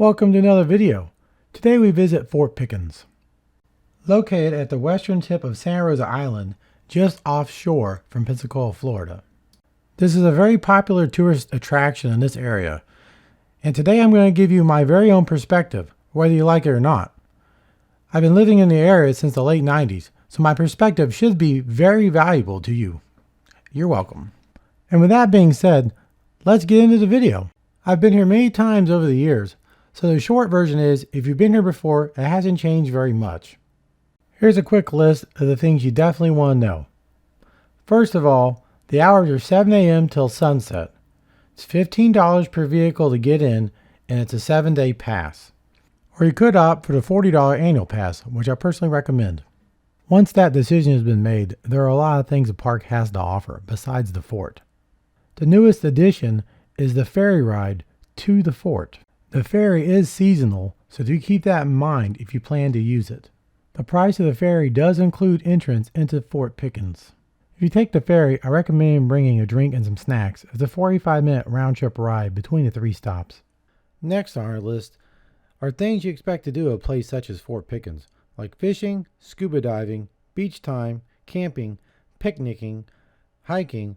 Welcome to another video. Today we visit Fort Pickens. Located at the western tip of Santa Rosa Island, just offshore from Pensacola, Florida. This is a very popular tourist attraction in this area, and today I'm going to give you my very own perspective, whether you like it or not. I've been living in the area since the late 90s, so my perspective should be very valuable to you. You're welcome. And with that being said, let's get into the video. I've been here many times over the years, so the short version is, if you've been here before, it hasn't changed very much. Here's a quick list of the things you definitely want to know. First of all, the hours are 7 a.m. till sunset. It's $15 per vehicle to get in, and it's a 7-day pass. Or you could opt for the $40 annual pass, which I personally recommend. Once that decision has been made, there are a lot of things the park has to offer besides the fort. The newest addition is the ferry ride to the fort. The ferry is seasonal, so do keep that in mind if you plan to use it. The price of the ferry does include entrance into Fort Pickens. If you take the ferry, I recommend bringing a drink and some snacks. It's a 45-minute round-trip ride between the 3 stops. Next on our list are things you expect to do at a place such as Fort Pickens, like fishing, scuba diving, beach time, camping, picnicking, hiking,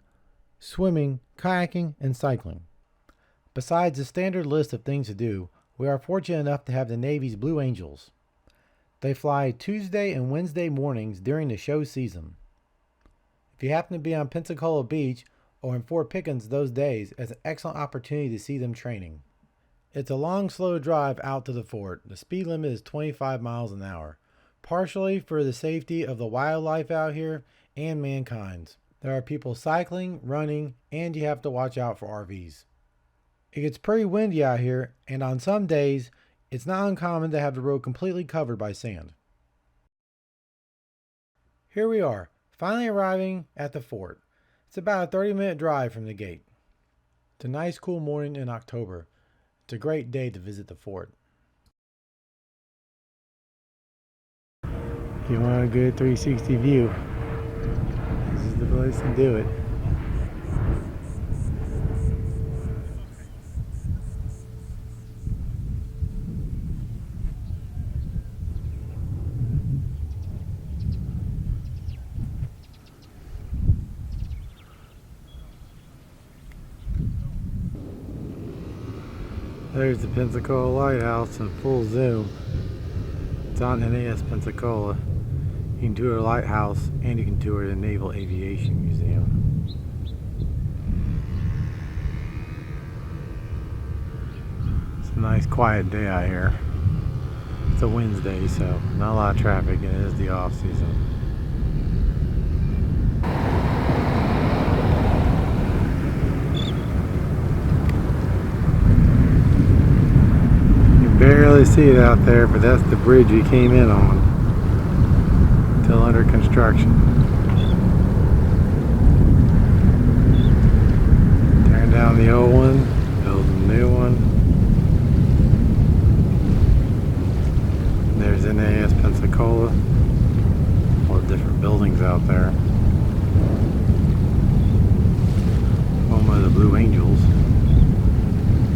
swimming, kayaking, and cycling. Besides the standard list of things to do, we are fortunate enough to have the Navy's Blue Angels. They fly Tuesday and Wednesday mornings during the show season. If you happen to be on Pensacola Beach or in Fort Pickens those days, it's an excellent opportunity to see them training. It's a long, slow drive out to the fort. The speed limit is 25 miles an hour, partially for the safety of the wildlife out here and mankind's. There are people cycling, running, and you have to watch out for RVs. It gets pretty windy out here, and on some days, it's not uncommon to have the road completely covered by sand. Here we are, finally arriving at the fort. It's about a 30-minute drive from the gate. It's a nice cool morning in October. It's a great day to visit the fort. If you want a good 360 view, this is the place to do it. There's the Pensacola Lighthouse in full zoom. It's on NAS Pensacola. You can tour the lighthouse and you can tour the Naval Aviation Museum. It's a nice quiet day out here. It's a Wednesday, so not a lot of traffic, and it is the off season. Barely see it out there, but that's the bridge we came in on. Still under construction. Tearing down the old one, building a new one. There's NAS Pensacola. All the different buildings out there. Home of the Blue Angels,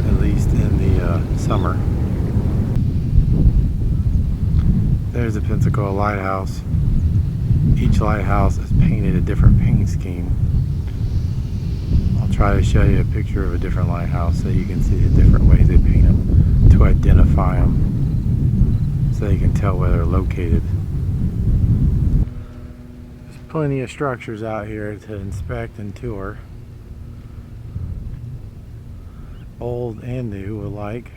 at least in the summer. There's the Pensacola Lighthouse. Each lighthouse is painted a different paint scheme. I'll try to show you a picture of a different lighthouse so you can see the different ways they paint them to identify them, so you can tell where they're located. There's plenty of structures out here to inspect and tour, old and new alike.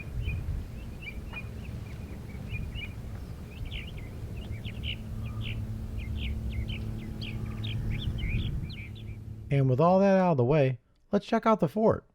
And with all that out of the way, let's check out the fort.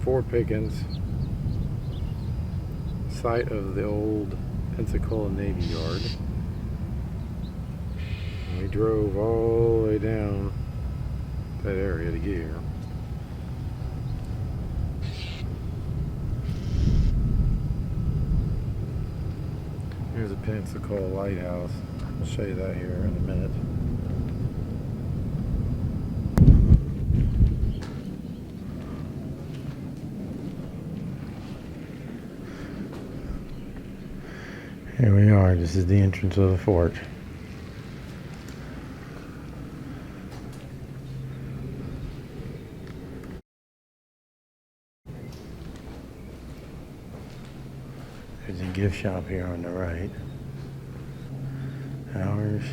Fort Pickens, site of the old Pensacola Navy Yard. And we drove all the way down that area to get here. Here's a Pensacola lighthouse. I'll show you that here in a minute. Here we are. This is the entrance of the fort. There's a gift shop here on the right. Hours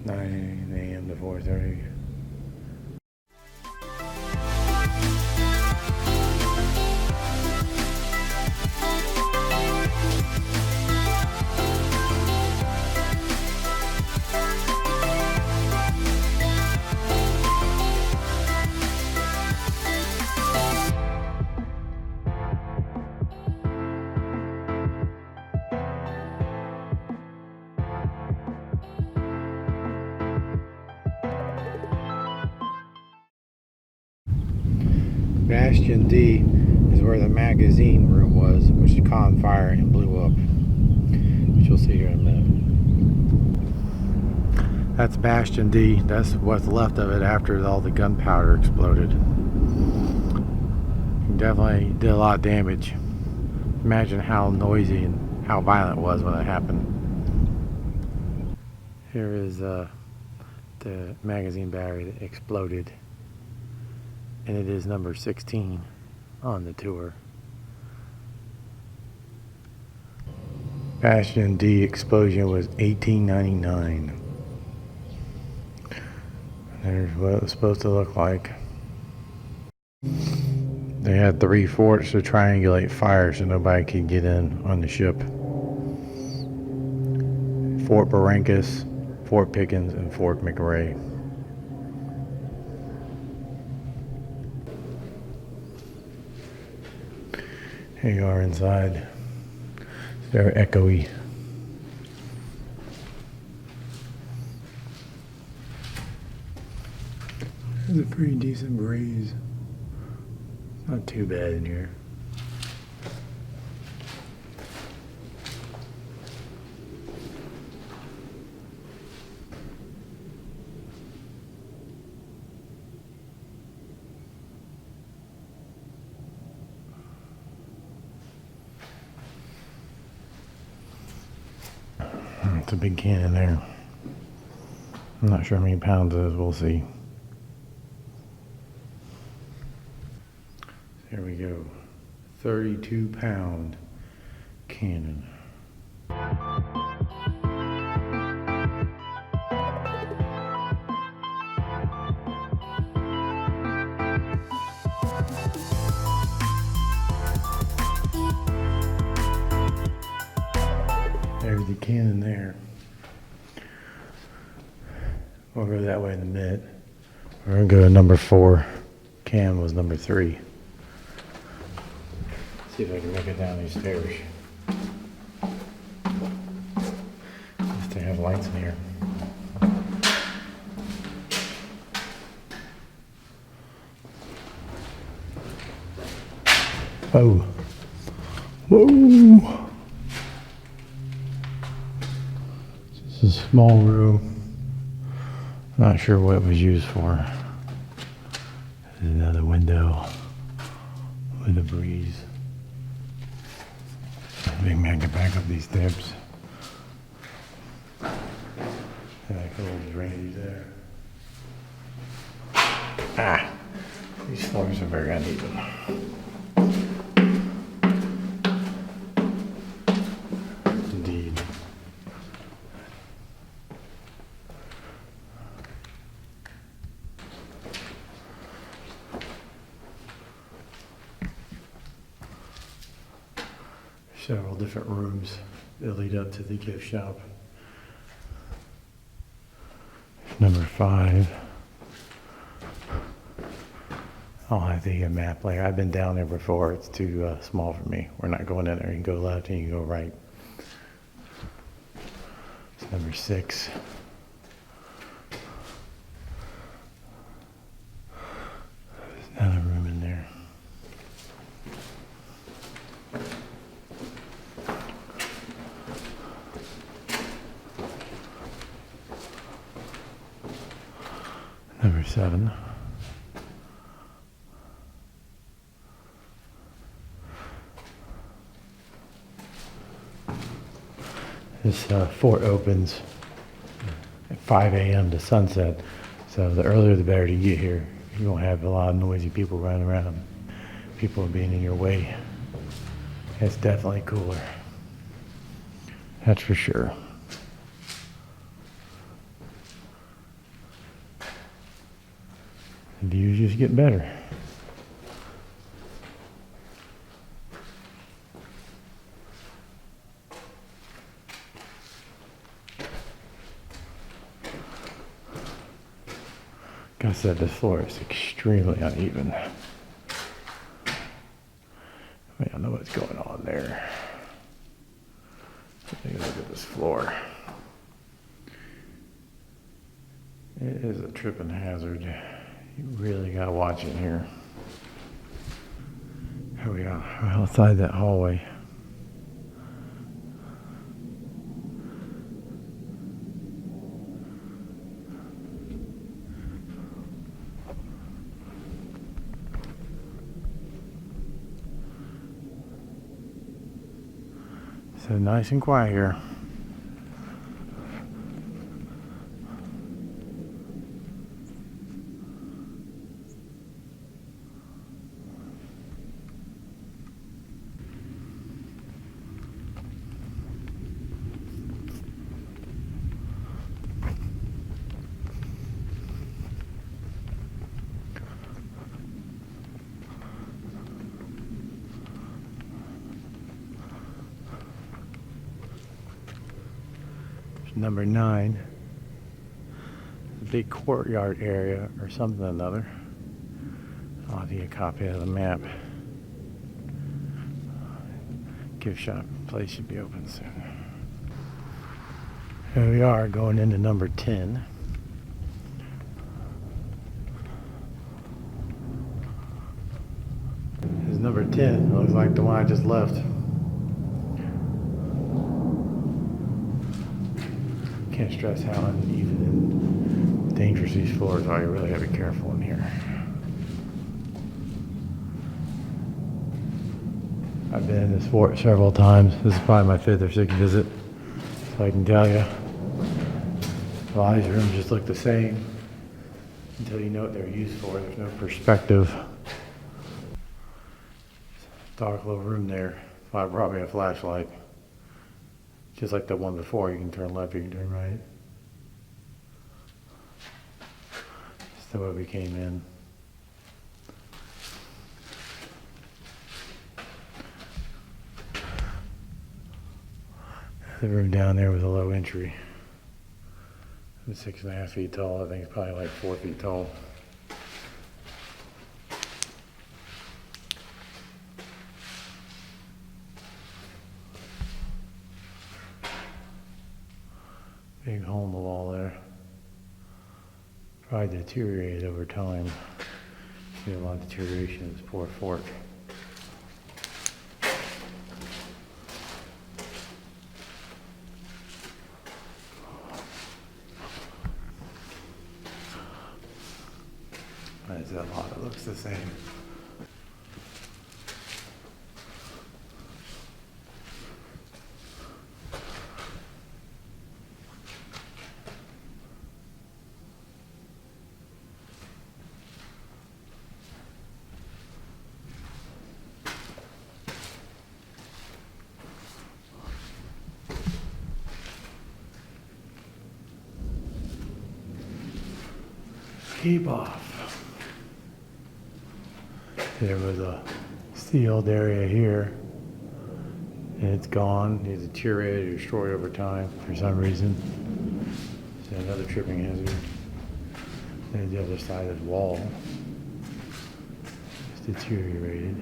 9 a.m. to 4:30. Bastion D is where the magazine room was, which caught on fire and blew up, which you'll see here in a minute. That's Bastion D. That's what's left of it after all the gunpowder exploded. It definitely did a lot of damage. Imagine how noisy and how violent it was when it happened. Here is the magazine battery that exploded. And it is number 16 on the tour. Bastion D explosion was 1899. There's what it was supposed to look like. They had 3 forts to triangulate fire so nobody could get in on the ship. Fort Barrancas, Fort Pickens, and Fort McRae. Here you are inside. It's very echoey. There's a pretty decent breeze. Not too bad in here. It's a big cannon there. I'm not sure how many pounds it is, we'll see. There we go. 32-pound cannon. There's the cannon there. We'll go that way in a minute. We're gonna go to number 4. Cam was number 3. See if I can make it down these stairs. If they have lights in here. Oh. Whoa. This is a small room. Not sure what it was used for. There's another window with a breeze. Big man can back up these steps. And I can hold drainage there. Ah, these floors are very uneven. Indeed. Several different rooms that lead up to the gift shop. Number 5. I'll have to get a map later. I've been down there before. It's too small for me. We're not going in there. You can go left and you can go right. It's number 6. There's not a room in there. Number 7. This fort opens at 5 a.m. to sunset, so the earlier the better to get here. You won't have a lot of noisy people running around, people being in your way. It's definitely cooler. That's for sure. The views just get better. Like I said, this floor is extremely uneven. I don't know what's going on there. Take a look at this floor. It is a tripping hazard. You really gotta watch it here. Here we are, right outside that hallway. So nice and quiet here. Number 9, the big courtyard area or something or another. I'll have to get a copy of the map. Gift shop place should be open soon. Here we are going into number 10. This is number 10. It looks like the one I just left. Can't stress how uneven and dangerous these floors are. You really gotta be careful in here. I've been in this fort several times. This is probably my 5th or 6th visit, so I can tell you. A lot of these rooms just look the same until you know what they're used for. There's no perspective. Dark little room there. I brought me a flashlight. Just like the one before, you can turn left, you can turn right. That's the way we came in. The room down there was a low entry. It was 6.5 feet tall. I think it's probably like 4 feet tall. Big hole in the wall there. Probably deteriorated over time. See a lot of deterioration in this poor fort. There's a lot that looks the same. Keep off. There was a sealed area here, and it's gone. It's deteriorated or destroyed over time for some reason. So another tripping hazard. There's the other side of the wall. deteriorated.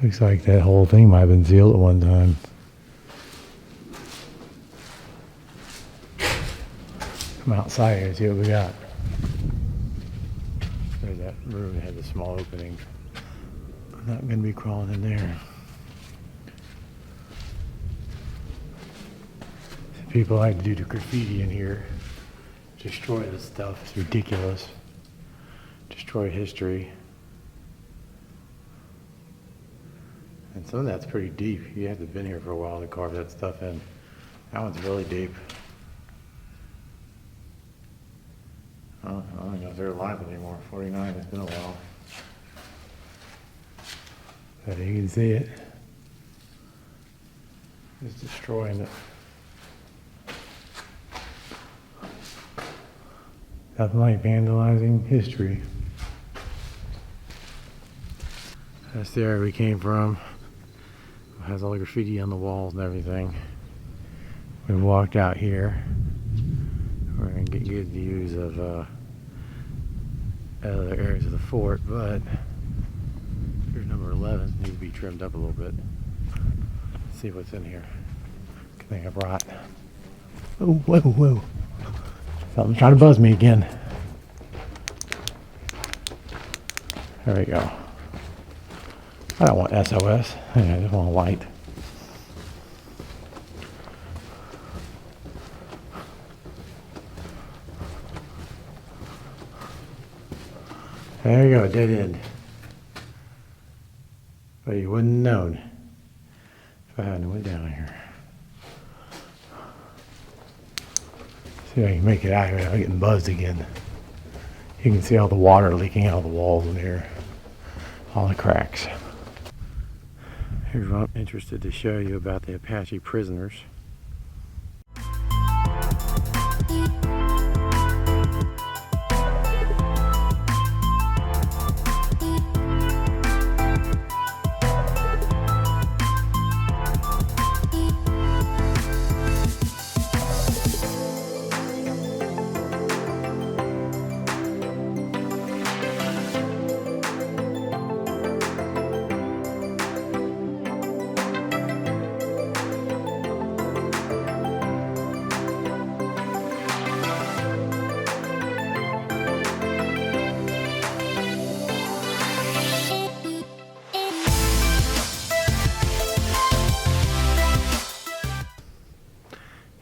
Looks like that whole thing might have been sealed at one time. Come outside here and see what we got. There's that room that had the small opening. I'm not going to be crawling in there. People like to do the graffiti in here. Destroy this stuff. It's ridiculous. Destroy history. And some of that's pretty deep. You have to have been here for a while to carve that stuff in. That one's really deep. I don't know if they're alive anymore. 49, it's been a while. But you can see it. It's destroying it. Nothing like vandalizing history. That's the area we came from. It has all the graffiti on the walls and everything. We walked out here. We're going to get good views of other areas of the fort, but here's number 11. Needs to be trimmed up a little bit. Let's see what's in here. Good thing I brought. Oh, whoa, whoa. Something's trying to buzz me again. There we go. I don't want SOS. I just want a light. There you go, dead end. But you wouldn't have known if I hadn't went down here. See if I can make it out here without getting buzzed again. You can see all the water leaking out of the walls in here. All the cracks. Here's what I'm interested to show you about the Apache prisoners.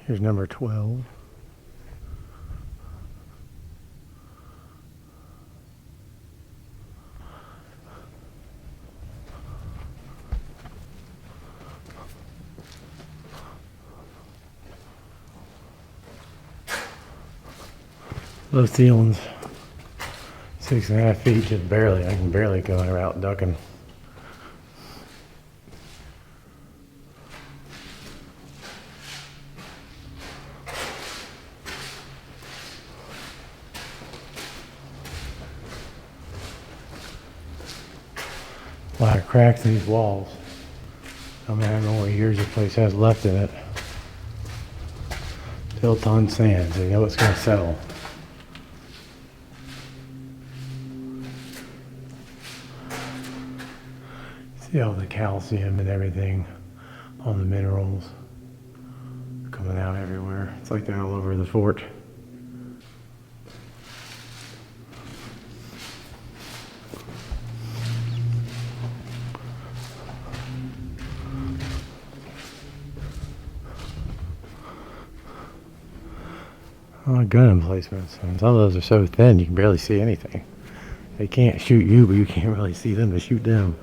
Here's number 12. Low ceilings. 6.5 feet, just barely. I can barely go out ducking. A lot of cracks in these walls. I mean, I don't know what years this place has left in it. Built on sand, so you know it's going to settle. See all the calcium and everything on the minerals coming out everywhere. It's like that all over the fort. Gun emplacements, and some of those are so thin you can barely see anything. They can't shoot you, but you can't really see them to shoot them.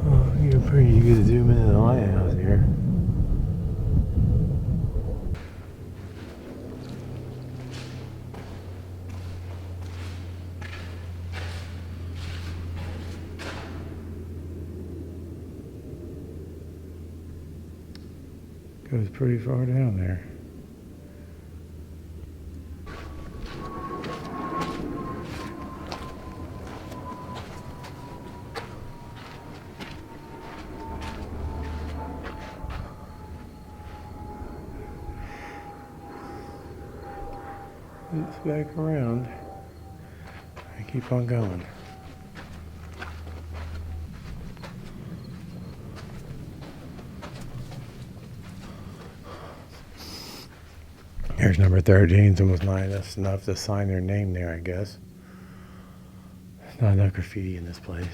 Oh, you're pretty good to zoom into the lighthouse here. Goes pretty far down there. It's back around and keep on going. Here's number 13. It's almost nice enough to sign their name there, I guess. Not enough graffiti in this place.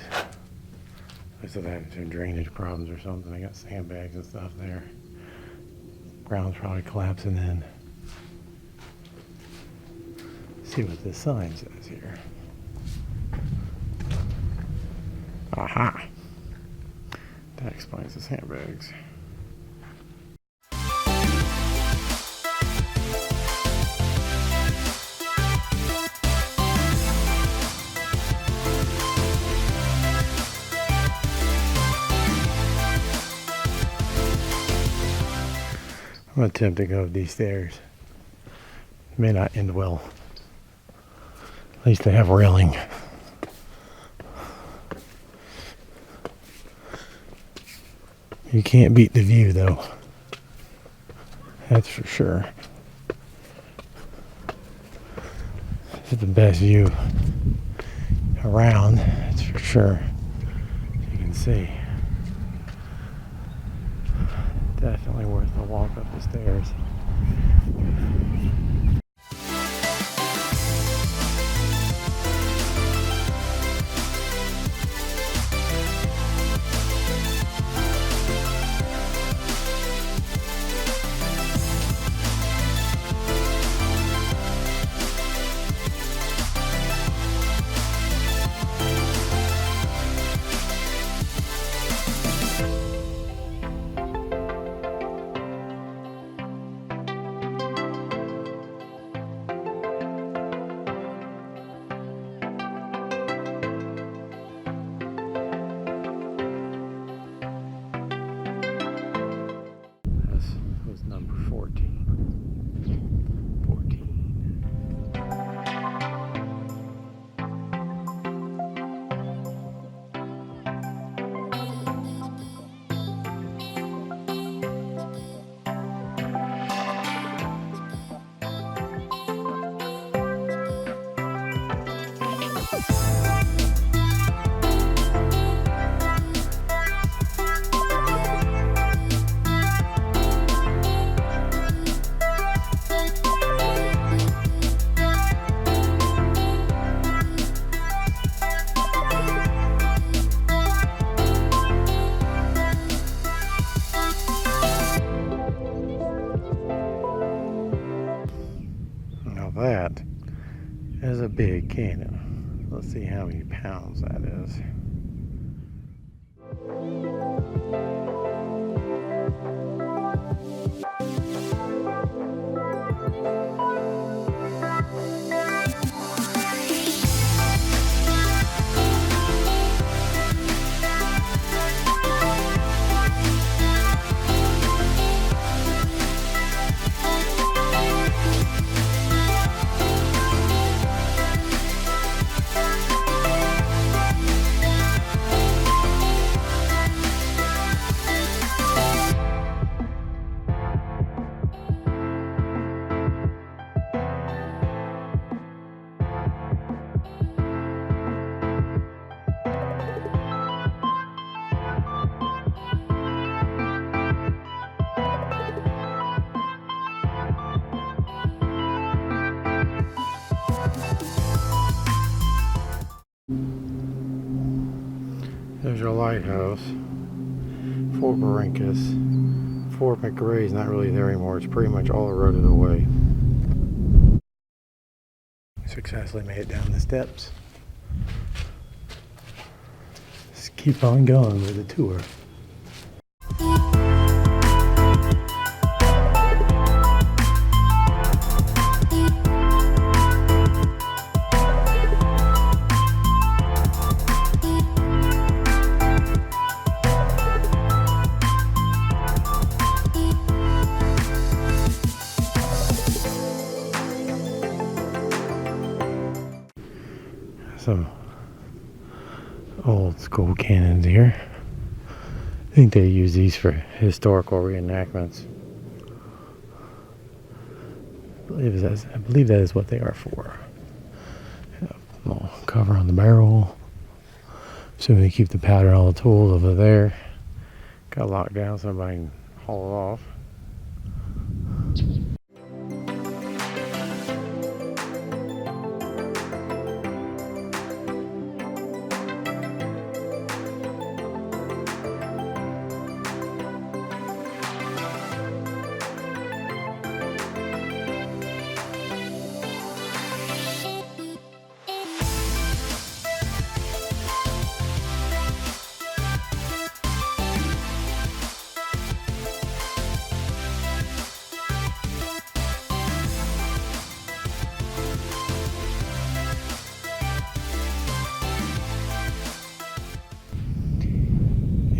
Looks like they're having some drainage problems or something. They got sandbags and stuff there. Ground's probably collapsing in. Let's see what this sign says here. Aha! That explains the sandbags. I'm going to attempt to go up these stairs. May not end well. At least they have railing. You can't beat the view though. That's for sure. This is the best view around, that's for sure. You can see. Definitely worth the walk up the stairs. Was number 14. That is a big cannon. Let's see how many pounds that is. There's your lighthouse. Fort Barrancas. Fort McRae's not really there anymore. It's pretty much all eroded away. Successfully made it down the steps. Just keep on going with the tour. Some old school cannons here. I think they use these for historical reenactments. I believe that is what they are for. Little cover on the barrel. So we keep the powder and all the tools over there. Got locked down so nobody can haul it off.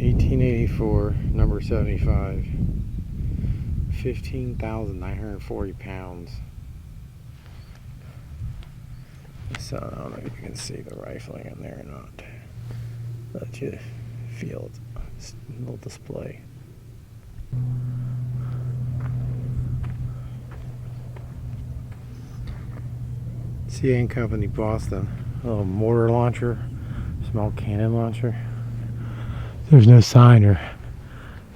$18.84, number 75, 15,940 pounds. So I don't know if you can see the rifling in there or not. Let you feel its little display. CA & Company, Boston. A little mortar launcher, small cannon launcher. There's no sign or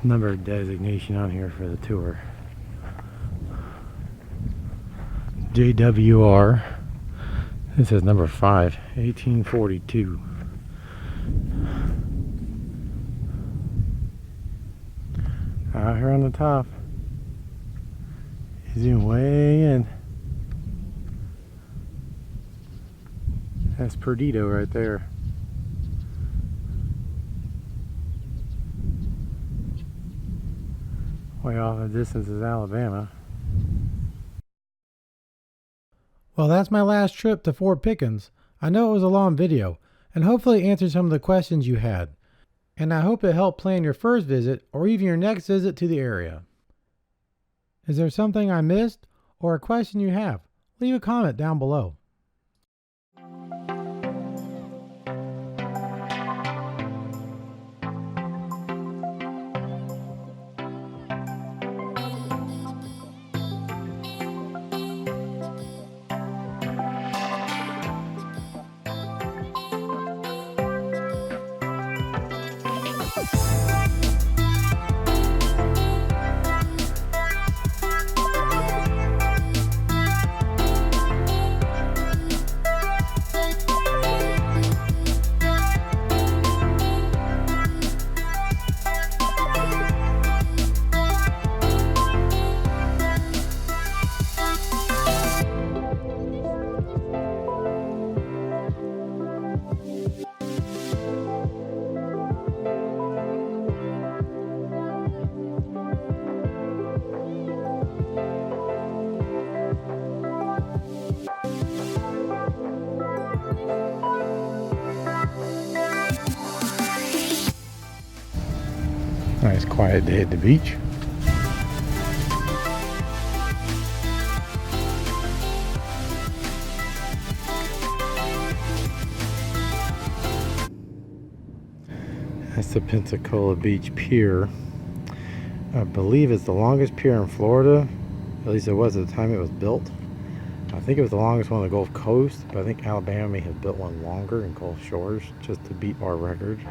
number designation on here for the tour. JWR. This is number 5, 1842. Out here on the top. Zoom way in. That's Perdido right there. Way off in the distance is Alabama. Well, that's my last trip to Fort Pickens. I know it was a long video, and hopefully it answered some of the questions you had. And I hope it helped plan your first visit or even your next visit to the area. Is there something I missed or a question you have? Leave a comment down below. Nice quiet day at the beach. That's the Pensacola Beach Pier. I believe it's the longest pier in Florida. At least it was at the time it was built. I think it was the longest one on the Gulf Coast, but I think Alabama may have built one longer in Gulf Shores just to beat our record.